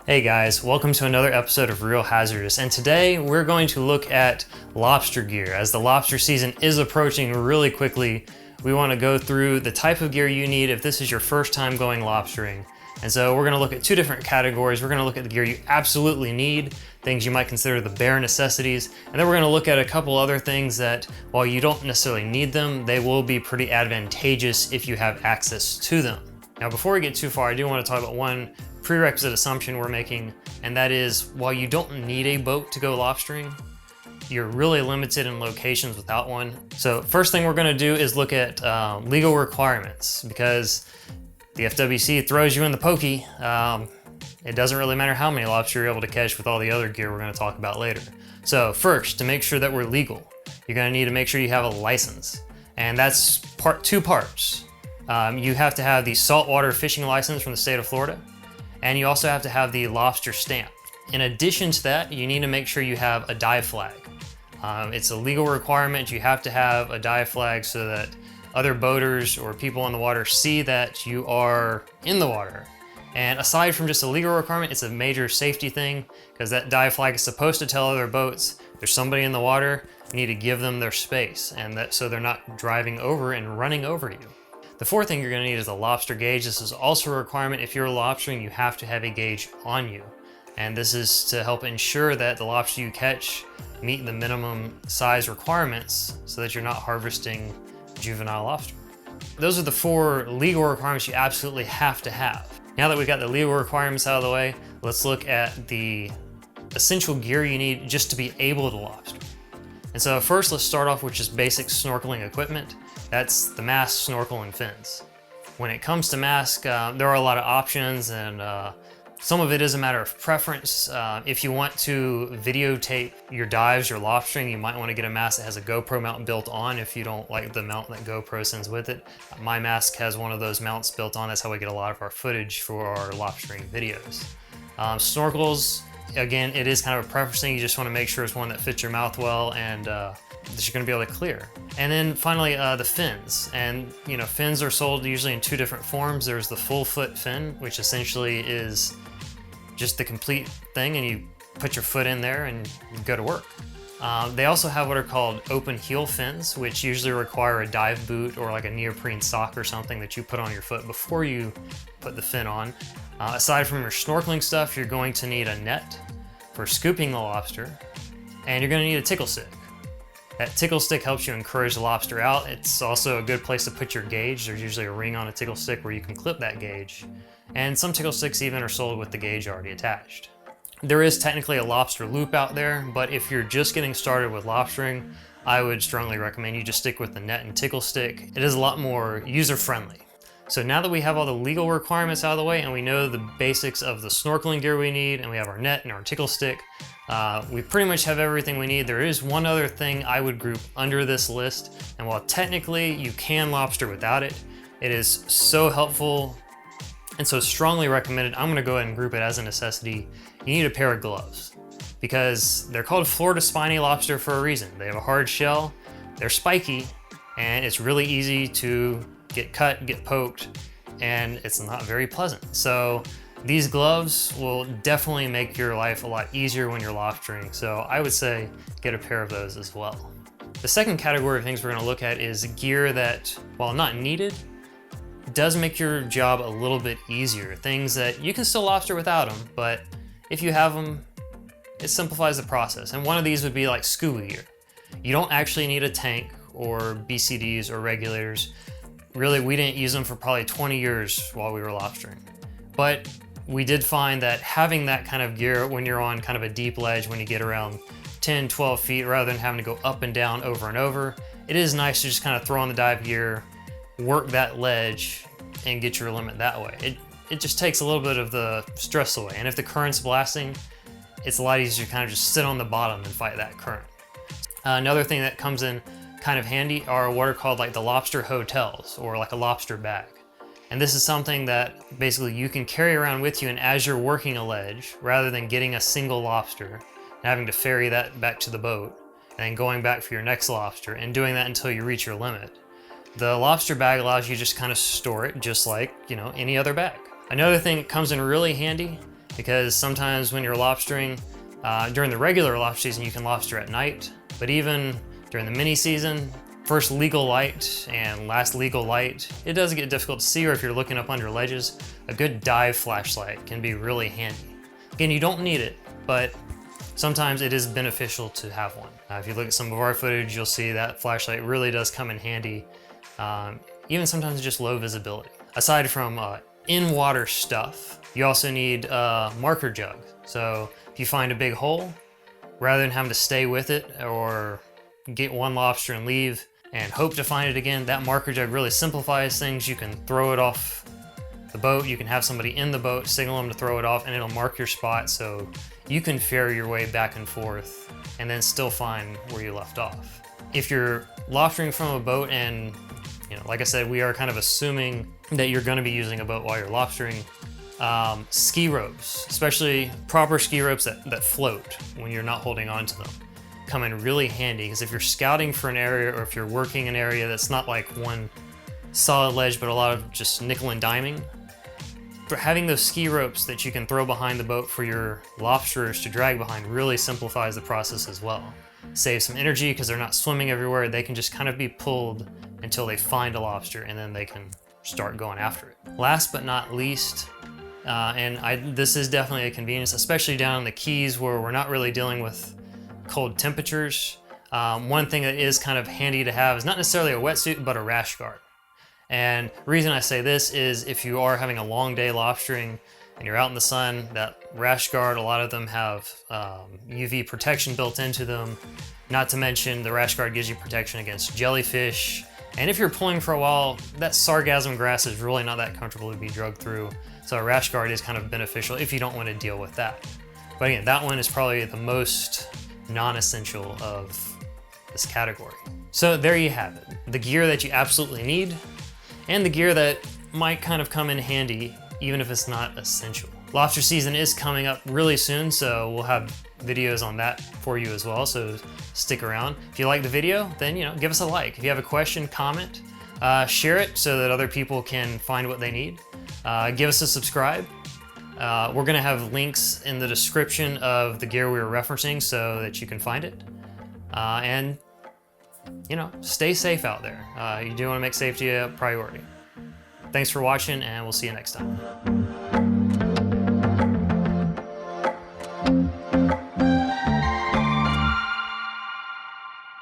Hey guys, welcome to another episode of Real Hazardous, and today we're going to look at lobster gear. As the lobster season is approaching really quickly, we want to go through the type of gear you need if this is your first time going lobstering. And so we're going to look at two different categories. We're going to look at the gear you absolutely need, things you might consider the bare necessities, and then we're going to look at a couple other things that, while you don't necessarily need them, they will be pretty advantageous if you have access to them. Now, before we get too far, I do want to talk about one prerequisite assumption we're making, and that is, while you don't need a boat to go lobstering, you're really limited in locations without one. So first thing we're going to do is look at legal requirements, because the FWC throws you in the pokey. It doesn't really matter how many lobster you're able to catch with all the other gear we're going to talk about later. So first, to make sure that we're legal, you're going to need to make sure you have a license, and that's two parts. You have to have the saltwater fishing license from the state of Florida, and you also have to have the lobster stamp. In addition to that, you need to make sure you have a dive flag. It's a legal requirement. You have to have a dive flag so that other boaters or people on the water see that you are in the water. And aside from just a legal requirement, it's a major safety thing, because that dive flag is supposed to tell other boats there's somebody in the water. You need to give them their space, and that so they're not driving over and running over you. The fourth thing you're going to need is a lobster gauge. This is also a requirement. If you're lobstering, you have to have a gauge on you. And this is to help ensure that the lobster you catch meet the minimum size requirements so that you're not harvesting juvenile lobster. Those are the four legal requirements you absolutely have to have. Now that we've got the legal requirements out of the way, let's look at the essential gear you need just to be able to lobster. And so first, let's start off with just basic snorkeling equipment. That's the mask, snorkel, and fins. When it comes to mask, there are a lot of options, and some of it is a matter of preference. If you want to videotape your dives, your lobstering, you might want to get a mask that has a GoPro mount built on if you don't like the mount that GoPro sends with it. My mask has one of those mounts built on. That's how we get a lot of our footage for our lobstering videos. Snorkels, again, it is kind of a preference thing. You just want to make sure it's one that fits your mouth well and that you're going to be able to clear. And then finally, the fins. And fins are sold usually in two different forms. There's the full foot fin, which essentially is just the complete thing, and you put your foot in there and you go to work. They also have what are called open heel fins, which usually require a dive boot or like a neoprene sock or something that you put on your foot before you put the fin on. Aside from your snorkeling stuff, you're going to need a net for scooping the lobster, and you're going to need a tickle stick. That tickle stick helps you encourage the lobster out. It's also a good place to put your gauge. There's usually a ring on a tickle stick where you can clip that gauge. And some tickle sticks even are sold with the gauge already attached. There is technically a lobster loop out there, but if you're just getting started with lobstering, I would strongly recommend you just stick with the net and tickle stick. It is a lot more user-friendly. So now that we have all the legal requirements out of the way and we know the basics of the snorkeling gear we need, and we have our net and our tickle stick, we pretty much have everything we need. There is one other thing I would group under this list, and while technically you can lobster without it, it is so helpful and so strongly recommended, I'm gonna go ahead and group it as a necessity. You need a pair of gloves, because they're called Florida spiny lobster for a reason. They have a hard shell, they're spiky, and it's really easy to get cut, get poked, and it's not very pleasant. So these gloves will definitely make your life a lot easier when you're lobstering. So I would say get a pair of those as well. The second category of things we're gonna look at is gear that, while not needed, does make your job a little bit easier. Things that you can still lobster without them, but if you have them, it simplifies the process. And one of these would be like scuba gear. You don't actually need a tank or BCDs or regulators. Really, we didn't use them for probably 20 years while we were lobstering. But we did find that having that kind of gear when you're on kind of a deep ledge, when you get around 10, 12 feet, rather than having to go up and down over and over, it is nice to just kind of throw on the dive gear, work that ledge, and get your limit that way. It just takes a little bit of the stress away. And if the current's blasting, it's a lot easier to kind of just sit on the bottom and fight that current. Another thing that comes in kind of handy are what are called like the lobster hotels, or like a lobster bag. And this is something that basically you can carry around with you, and as you're working a ledge, rather than getting a single lobster and having to ferry that back to the boat and then going back for your next lobster and doing that until you reach your limit, the lobster bag allows you to just kind of store it just like, any other bag. Another thing that comes in really handy because sometimes when you're lobstering, during the regular lobster season, you can lobster at night, but even during the mini season, first legal light and last legal light, it does get difficult to see, or if you're looking up under ledges, a good dive flashlight can be really handy. Again, you don't need it, but sometimes it is beneficial to have one. If you look at some of our footage, you'll see that flashlight really does come in handy, even sometimes just low visibility. Aside from in-water stuff, you also need a marker jug. So if you find a big hole, rather than having to stay with it or get one lobster and leave and hope to find it again, that marker jug really simplifies things. You can throw it off the boat, you can have somebody in the boat signal them to throw it off, and it'll mark your spot so you can ferry your way back and forth and then still find where you left off. If you're lobstering from a boat, and like I said, we are kind of assuming that you're going to be using a boat while you're lobstering, ski ropes, especially proper ski ropes that float when you're not holding on to them, come in really handy, because if you're scouting for an area, or if you're working an area that's not like one solid ledge but a lot of just nickel and diming, having those ski ropes that you can throw behind the boat for your lobsterers to drag behind really simplifies the process as well. Saves some energy because they're not swimming everywhere. They can just kind of be pulled until they find a lobster, and then they can start going after it. Last but not least, this is definitely a convenience, especially down in the Keys where we're not really dealing with cold temperatures. One thing that is kind of handy to have is not necessarily a wetsuit, but a rash guard. And the reason I say this is if you are having a long day lobstering and you're out in the sun, that rash guard, a lot of them have UV protection built into them. Not to mention the rash guard gives you protection against jellyfish. And if you're pulling for a while, that sargassum grass is really not that comfortable to be drugged through. So a rash guard is kind of beneficial if you don't want to deal with that. But again, that one is probably the most non-essential of this category. So there you have it. The gear that you absolutely need, and the gear that might kind of come in handy, even if it's not essential. Lobster season is coming up really soon, so we'll have videos on that for you as well, so stick around. If you like the video, then give us a like. If you have a question, comment, share it so that other people can find what they need. Give us a subscribe. We're gonna have links in the description of the gear we were referencing so that you can find it. And stay safe out there. You do want to make safety a priority. Thanks for watching, and we'll see you next time.